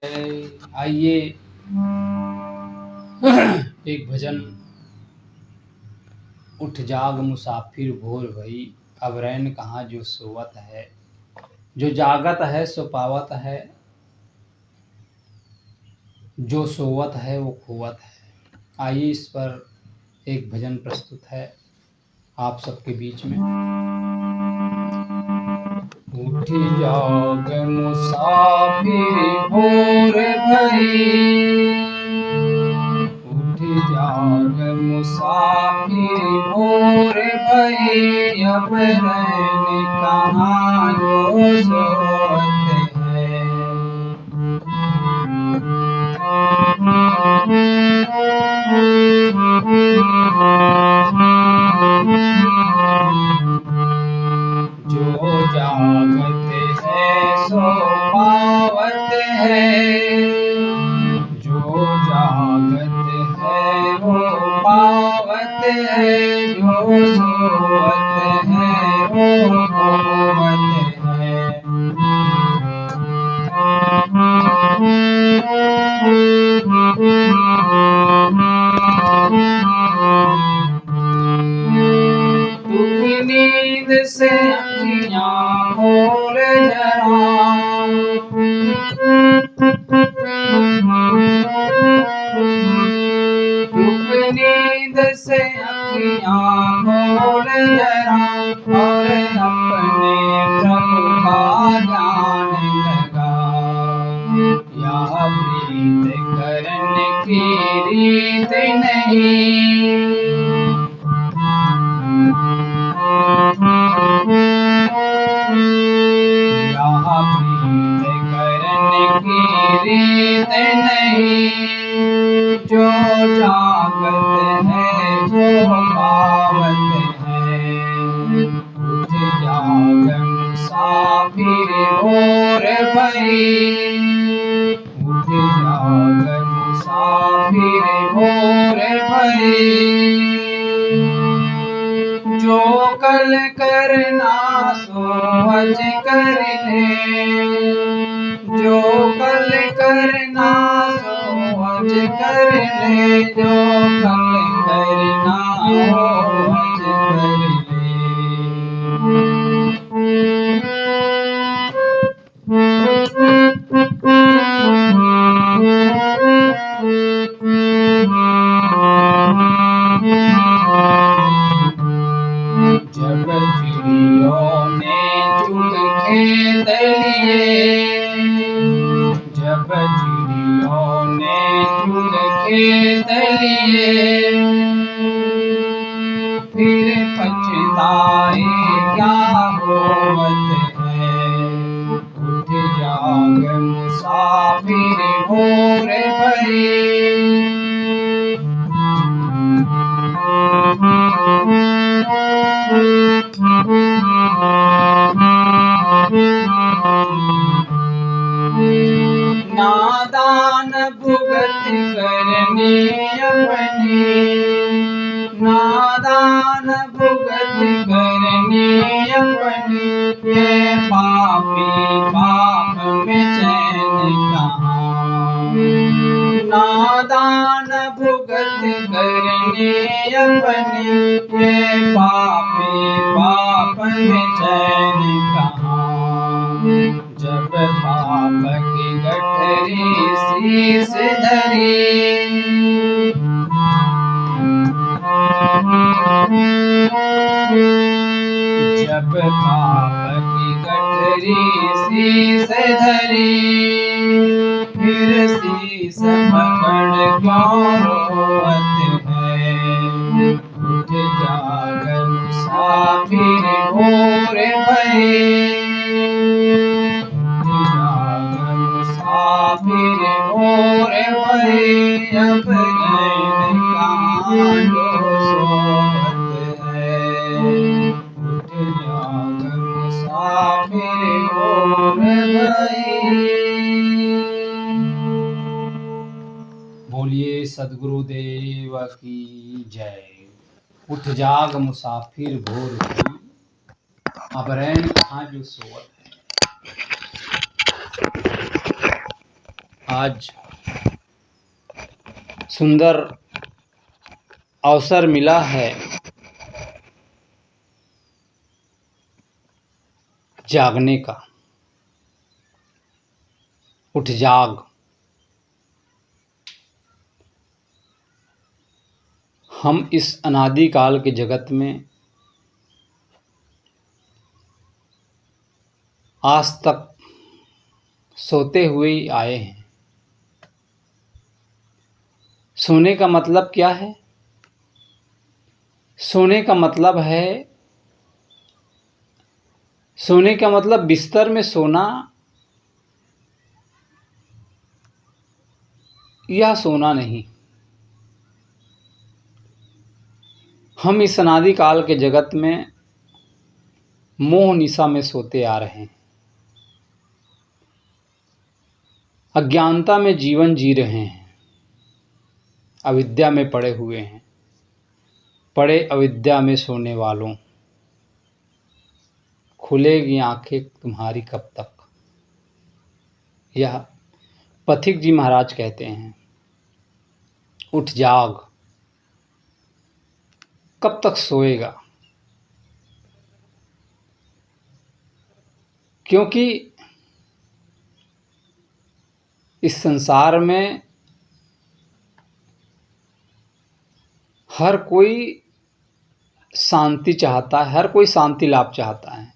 आइए एक भजन। उठ जाग मुसाफिर भोर भई, अब रैन कहाँ जो सोवत है। जो जागत है सो पावत है, जो सोवत है वो खोवत है। आइए इस पर एक भजन प्रस्तुत है आप सबके बीच में। उठ जाग मुसाफिर भोर भई, उठ जाग मुसाफिर भोर भई, अब रैन कहाँ जो सोवत है। जो जागत है सो पावत है, जो जागत है वो पावत है, जो सोवत है वो खोवत है। दुख नींद से अखियाँ खोल जरा, दुख नींद से अखियाँ खोल जरा, और अपने प्रभु का ध्यान लगा। यह प्रीत करने की रीत नहीं, यहाँ प्रीत करने की रीत नहीं। जो जागत है जो पावत है। उठ जाग मुसाफिर भोर भई, उठ जाग मुसाफिर भोर भई। जो कल करना सो आज कर ले, जो कल करना सो आज कर ले, जो कल करना हो आज कर ले। जब चिड़ियों ने चुग खेत लिए, जब चिड़ियों ने चुग खेत लिए, फिर पछताए क्या होवत है। उठ जाग मुसाफिर भोर भई, नादान भुगत करने अपने, नादान भुगत करने अपने। ये पापी पाप में चैन कहाँ, नादान भुगत करने अपने। ये पापी पाप में चैन कहाँ। जब पाप की गठरी शीश धरी, जब पाप की गठरी शीश धरी, फिर शीश पकड़ क्यों रोवत है। उठ जाग मुसाफिर भोर भई, मुसाफिर भोर भई, अब रैन कहाँ जो सोवत है। उठ जाग मुसाफिर भोर भई। बोलिए सद्गुरुदेव की जय। उठ जाग मुसाफिर भोर भई, अब रैन कहाँ जो सोवत है। आज सुंदर अवसर मिला है जागने का। उठ जाग। हम इस अनादिकाल के जगत में आज तक सोते हुए ही आए हैं। सोने का मतलब क्या है? सोने का मतलब है, सोने का मतलब बिस्तर में सोना या सोना नहीं। हम इस अनादिकाल के जगत में मोह निशा में सोते आ रहे हैं, अज्ञानता में जीवन जी रहे हैं, अविद्या में पड़े हुए हैं। पड़े अविद्या में सोने वालों, खुलेगी आंखें तुम्हारी कब तक। यह पथिक जी महाराज कहते हैं। उठ जाग। कब तक सोएगा? क्योंकि इस संसार में हर कोई शांति चाहता है, हर कोई शांति लाभ चाहता है।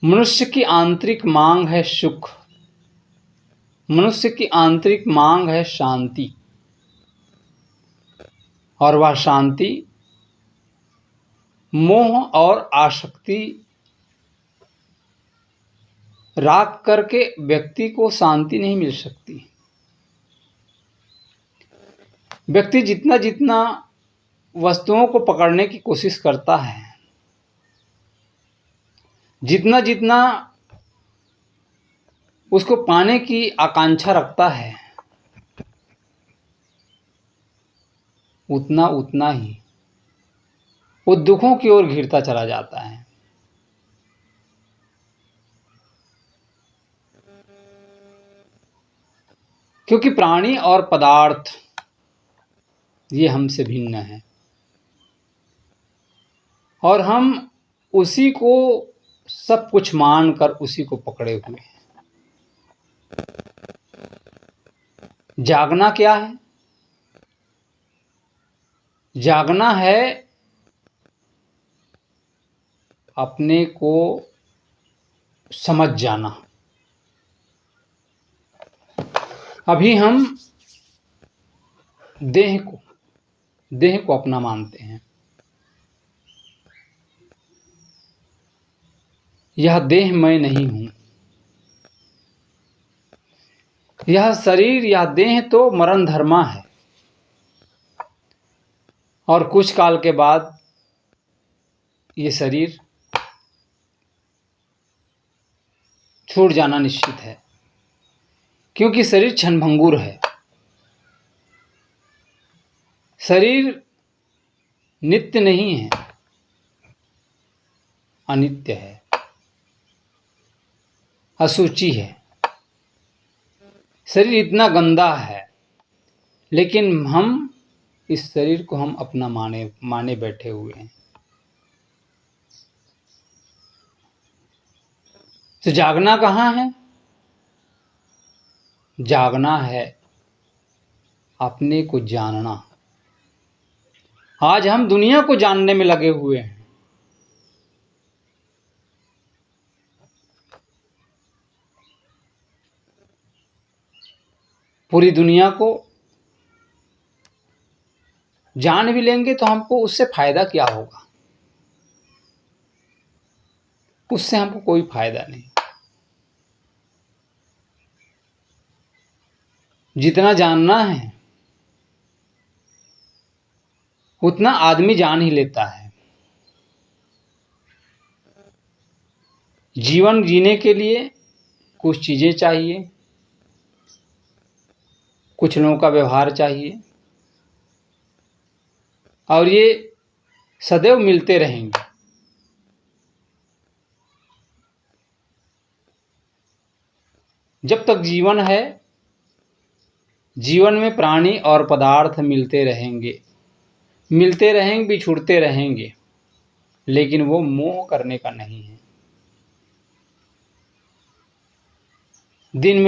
मनुष्य की आंतरिक मांग है सुख, मनुष्य की आंतरिक मांग है शांति, और वह शांति मोह और आसक्ति राख करके व्यक्ति को शांति नहीं मिल सकती। व्यक्ति जितना जितना वस्तुओं को पकड़ने की कोशिश करता है, जितना जितना उसको पाने की आकांक्षा रखता है, उतना उतना ही वो दुखों की ओर घिरता चला जाता है। क्योंकि प्राणी और पदार्थ ये हमसे भिन्न है, और हम उसी को सब कुछ मानकर उसी को पकड़े हुए हैं। जागना क्या है? जागना है अपने को समझ जाना। अभी हम देह को अपना मानते हैं। यह देह मैं नहीं हूं। यह शरीर, यह देह तो मरण धर्मा है, और कुछ काल के बाद ये शरीर छूट जाना निश्चित है। क्योंकि शरीर क्षणभंगुर है। शरीर नित्य नहीं है, अनित्य है, अशुचि है। शरीर इतना गंदा है, लेकिन हम इस शरीर को हम अपना माने बैठे हुए हैं। तो जागना कहाँ है? जागना है अपने को जानना। आज हम दुनिया को जानने में लगे हुए हैं। पूरी दुनिया को जान भी लेंगे तो हमको उससे फायदा क्या होगा? उससे हमको कोई फायदा नहीं। जितना जानना है उतना आदमी जान ही लेता है। जीवन जीने के लिए कुछ चीजें चाहिए, कुछ लोगों का व्यवहार चाहिए, और ये सदैव मिलते रहेंगे। जब तक जीवन है, जीवन में प्राणी और पदार्थ मिलते रहेंगे, बिछुड़ते रहेंगे, लेकिन वो मोह करने का नहीं है। दिन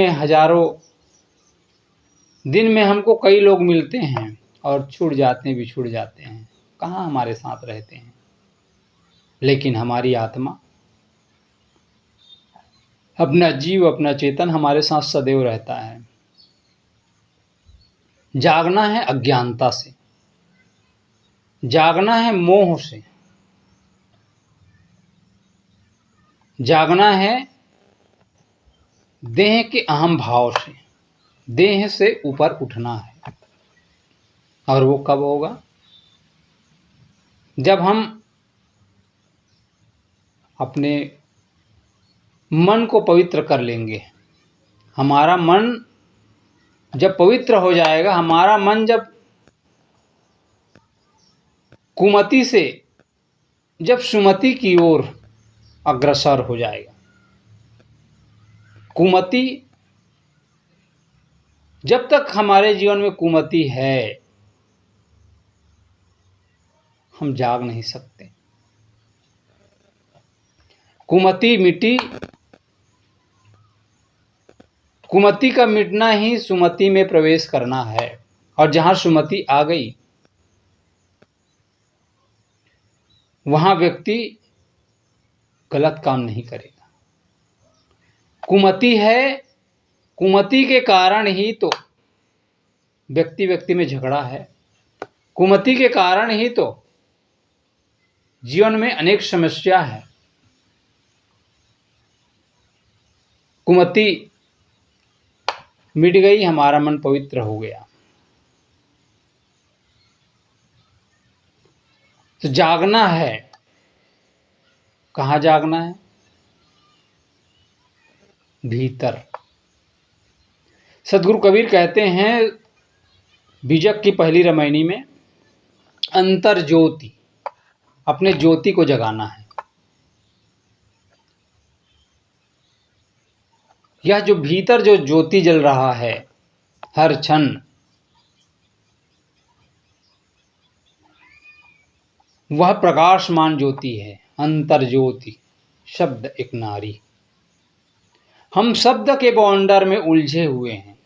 में हमको कई लोग मिलते हैं और छूट जाते हैं, बिछुड़ जाते हैं, कहाँ हमारे साथ रहते हैं। लेकिन हमारी आत्मा, अपना जीव, अपना चेतन हमारे साथ सदैव रहता है। जागना है अज्ञानता से, जागना है मोह से, जागना है देह के अहम भाव से, देह से ऊपर उठना है। और वो कब होगा? जब हम अपने मन को पवित्र कर लेंगे। हमारा मन जब पवित्र हो जाएगा, हमारा मन जब कुमति से जब सुमति की ओर अग्रसर हो जाएगा। कुमति, जब तक हमारे जीवन में कुमति है, हम जाग नहीं सकते। कुमति मिटी, कुमति का मिटना ही सुमति में प्रवेश करना है। और जहां सुमति आ गई, वहां व्यक्ति गलत काम नहीं करेगा। कुमति है, कुमति के कारण ही तो व्यक्ति में झगड़ा है। कुमति के कारण ही तो जीवन में अनेक समस्या है। कुमति मिट गई, हमारा मन पवित्र हो गया। तो जागना है। कहाँ जागना है? भीतर। सदगुरु कबीर कहते हैं बीजक की पहली रामायणी में, अंतर ज्योति, अपने ज्योति को जगाना है। यह जो भीतर जो ज्योति जल रहा है हर क्षण, वह प्रकाशमान ज्योति है। अंतर ज्योति शब्द एक नारी। हम शब्द के बॉन्डर में उलझे हुए हैं।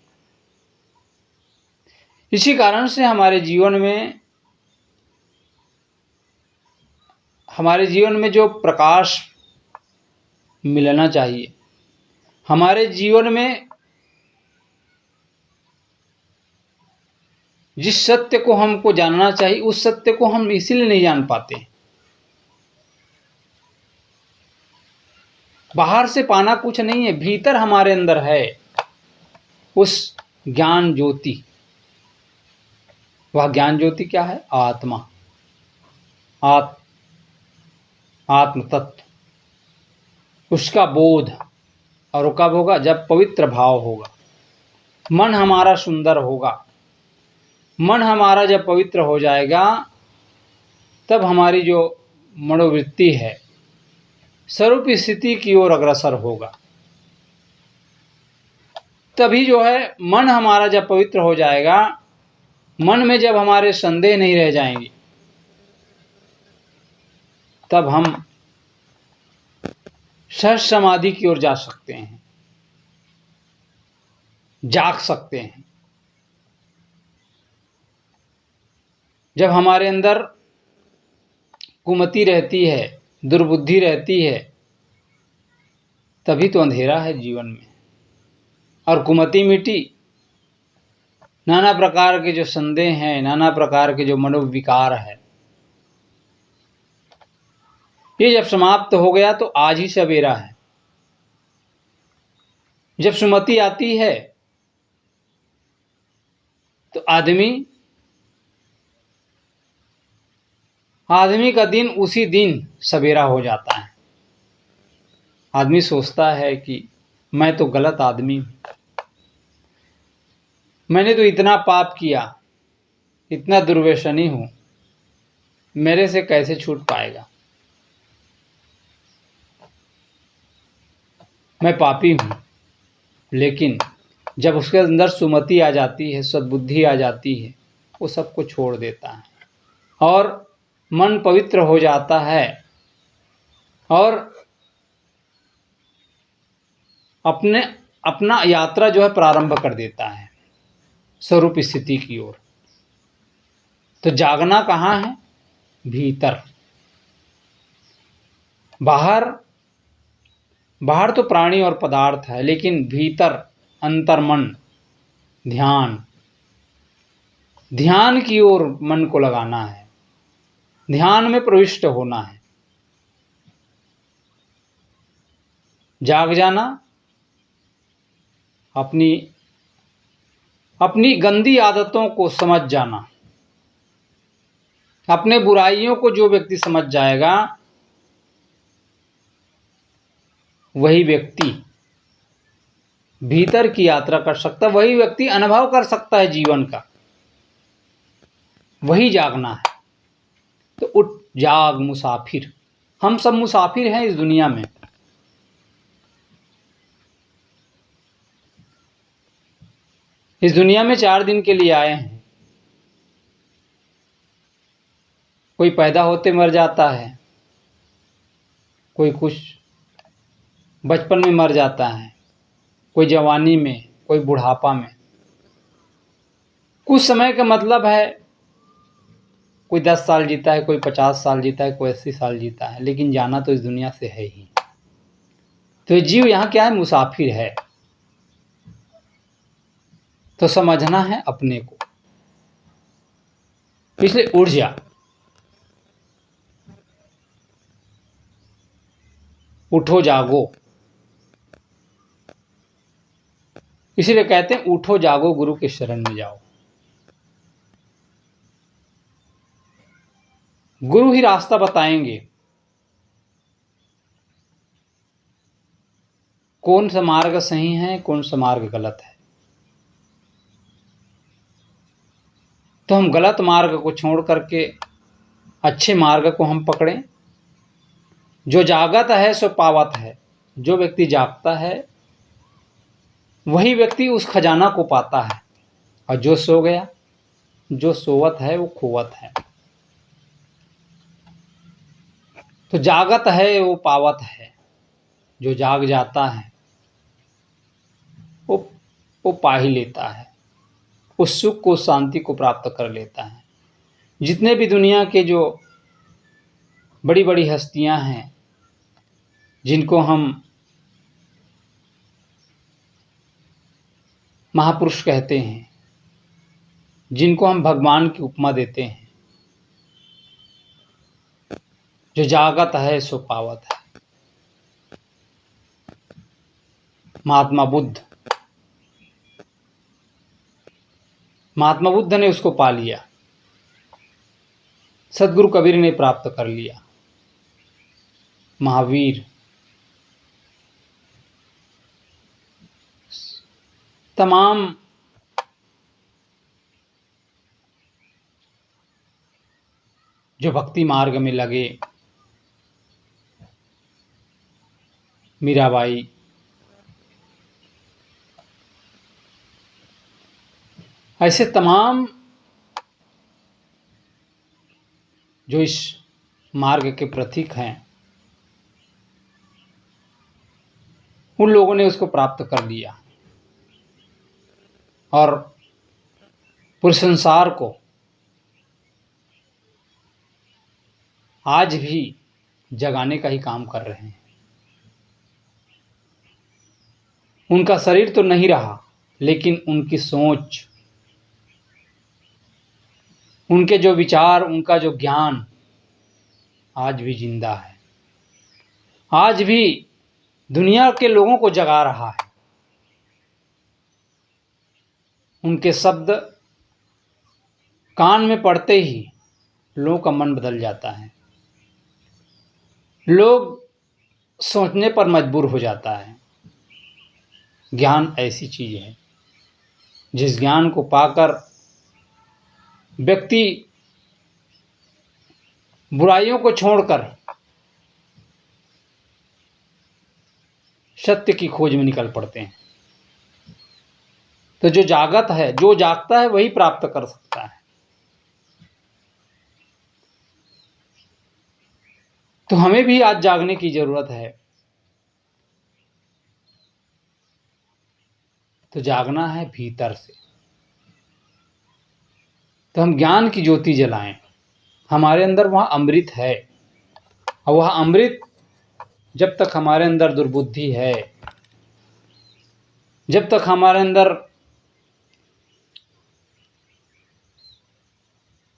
इसी कारण से हमारे जीवन में जो प्रकाश मिलना चाहिए, हमारे जीवन में जिस सत्य को हमको जानना चाहिए, उस सत्य को हम इसीलिए नहीं जान पाते। बाहर से पाना कुछ नहीं है, भीतर हमारे अंदर है उस ज्ञान ज्योति। वह ज्ञान ज्योति क्या है? आत्मा, आत्म तत्व, उसका बोध। और वो कब होगा? जब पवित्र भाव होगा, मन हमारा सुंदर होगा। मन हमारा जब पवित्र हो जाएगा, तब हमारी जो मनोवृत्ति है स्वरूप स्थिति की ओर अग्रसर होगा। तभी जो है मन हमारा जब पवित्र हो जाएगा, मन में जब हमारे संदेह नहीं रह जाएंगे, तब हम सहज समाधि की ओर जा सकते हैं, जाग सकते हैं। जब हमारे अंदर कुमति रहती है, दुर्बुद्धि रहती है, तभी तो अंधेरा है जीवन में। और कुमति मिटी, नाना प्रकार के जो संदेह हैं, नाना प्रकार के जो मनोविकार है, ये जब समाप्त हो गया तो आज ही सवेरा है। जब सुमति आती है तो आदमी का दिन उसी दिन सवेरा हो जाता है। आदमी सोचता है कि मैं तो गलत आदमी हूं, मैंने तो इतना पाप किया, इतना दुर्व्यसनी हूं, मेरे से कैसे छूट पाएगा, मैं पापी हूं। लेकिन जब उसके अंदर सुमति आ जाती है, सद्बुद्धि आ जाती है, वो सबको छोड़ देता है और मन पवित्र हो जाता है और अपना यात्रा जो है प्रारंभ कर देता है स्वरूप स्थिति की ओर। तो जागना कहाँ है? भीतर। बाहर तो प्राणी और पदार्थ है, लेकिन भीतर अंतर्मन, ध्यान की ओर मन को लगाना है, ध्यान में प्रविष्ट होना है। जाग जाना, अपनी गंदी आदतों को समझ जाना। अपने बुराइयों को जो व्यक्ति समझ जाएगा, वही व्यक्ति भीतर की यात्रा कर सकता है, वही व्यक्ति अनुभव कर सकता है जीवन का। वही जागना है। तो उठ जाग मुसाफिर। हम सब मुसाफिर हैं इस दुनिया में। इस दुनिया में 4 दिन के लिए आए हैं। कोई पैदा होते मर जाता है, कोई कुछ बचपन में मर जाता है, कोई जवानी में, कोई बुढ़ापा में। कुछ समय का मतलब है, कोई 10 साल जीता है, कोई 50 साल जीता है, कोई 80 साल जीता है, लेकिन जाना तो इस दुनिया से है ही। तो ये जीव यहाँ क्या है? मुसाफिर है। तो समझना है अपने को, इसलिए उठ जा, उठो जागो। इसीलिए कहते हैं उठो जागो गुरु के शरण में जाओ। गुरु ही रास्ता बताएंगे, कौन सा मार्ग सही है, कौन सा मार्ग गलत है। तो हम गलत मार्ग को छोड़ करके अच्छे मार्ग को हम पकड़ें। जो जागत है सो पावत है। जो व्यक्ति जागता है वही व्यक्ति उस खजाना को पाता है, और जो सो गया, जो सोवत है वो खोवत है। तो जागत है वो पावत है। जो जाग जाता है वो पा ही लेता है, उस सुख को, शांति को प्राप्त कर लेता है। जितने भी दुनिया के जो बड़ी बड़ी हस्तियां हैं, जिनको हम महापुरुष कहते हैं, जिनको हम भगवान की उपमा देते हैं, जो जागत है सो पावत है। महात्मा बुद्ध ने उसको पा लिया, सदगुरु कबीर ने प्राप्त कर लिया, महावीर, तमाम जो भक्ति मार्ग में लगे, मीराबाई, ऐसे तमाम जो इस मार्ग के प्रतीक हैं, उन लोगों ने उसको प्राप्त कर लिया और पूरे संसार को आज भी जगाने का ही काम कर रहे हैं। उनका शरीर तो नहीं रहा, लेकिन उनकी सोच, उनके जो विचार, उनका जो ज्ञान आज भी जिंदा है, आज भी दुनिया के लोगों को जगा रहा है। उनके शब्द कान में पड़ते ही लोगों का मन बदल जाता है, लोग सोचने पर मजबूर हो जाता है। ज्ञान ऐसी चीज है जिस ज्ञान को पाकर व्यक्ति बुराइयों को छोड़कर सत्य की खोज में निकल पड़ते हैं। तो जो जागत है, जो जागता है वही प्राप्त कर सकता है। तो हमें भी आज जागने की जरूरत है। तो जागना है भीतर से। तो हम ज्ञान की ज्योति जलाएं। हमारे अंदर वह अमृत है, और वह अमृत जब तक हमारे अंदर दुर्बुद्धि है, जब तक हमारे अंदर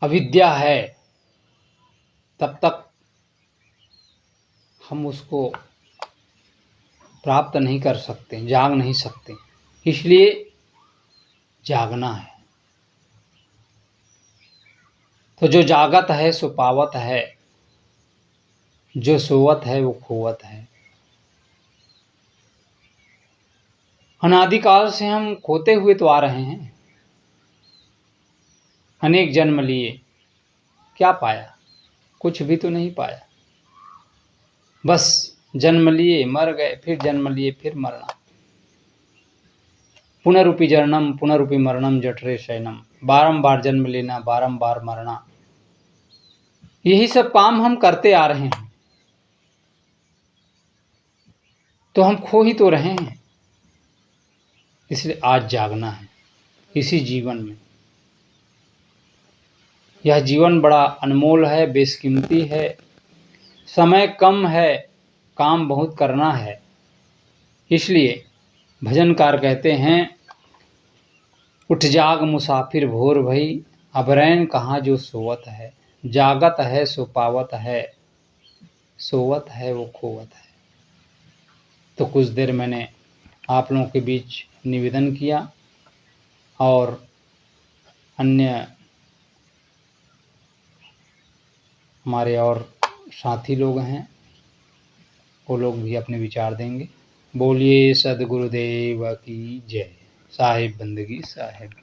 अविद्या है, तब तक हम उसको प्राप्त नहीं कर सकते, जाग नहीं सकते। इसलिए जागना है। तो जो जागत है सो पावत है, जो सोवत है वो खोवत है। अनादिकाल से हम खोते हुए तो आ रहे हैं। अनेक जन्म लिए, क्या पाया? कुछ भी तो नहीं पाया। बस जन्म लिए, मर गए, फिर जन्म लिए, फिर मरना। पुनरुपि जननम पुनरुपि मरणम जठरे शयनम। बारंबार जन्म लेना, बारंबार मरना, यही सब काम हम करते आ रहे हैं। तो हम खो ही तो रहे हैं। इसलिए आज जागना है इसी जीवन में। यह जीवन बड़ा अनमोल है, बेशकीमती है। समय कम है, काम बहुत करना है। इसलिए भजनकार कहते हैं, उठ जाग मुसाफिर भोर भई, अब रैन कहाँ जो सोवत है। जागत है सो पावत है, सोवत है वो खोवत है। तो कुछ देर मैंने आप लोगों के बीच निवेदन किया, और अन्य हमारे और साथी लोग हैं, वो लोग भी अपने विचार देंगे। बोलिए सदगुरुदेव की जय। साहिब बंदगी साहिब।